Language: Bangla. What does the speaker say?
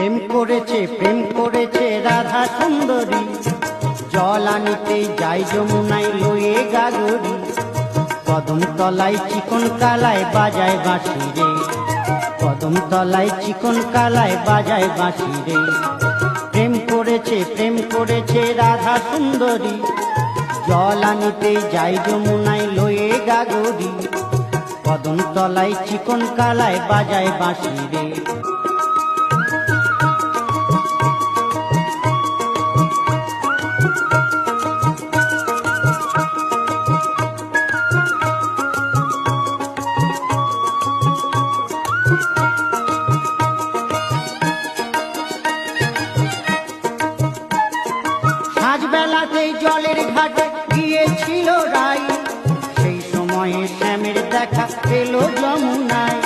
প্রেম করেছে রাধা সুন্দরী, জল আনিতে যাই যমুনায় লয়ে গাগরি। কদম তলায় চিকন কালায় বাজায় বাঁশি রে, কদম তলায় চিকন কালায় বাজায় বাঁশি রে। প্রেম করেছে রাধা সুন্দরী, জল আনিতে যাই যমুনায় লয়ে গাগরি। কদম তলায় চিকন কালায় বাজায় বাঁশি রে। সাজবেলাতেই জলের ঘাটে গিয়েছিল রাই, সেই সময়ে শ্যামের দেখা পেল যমুনায়।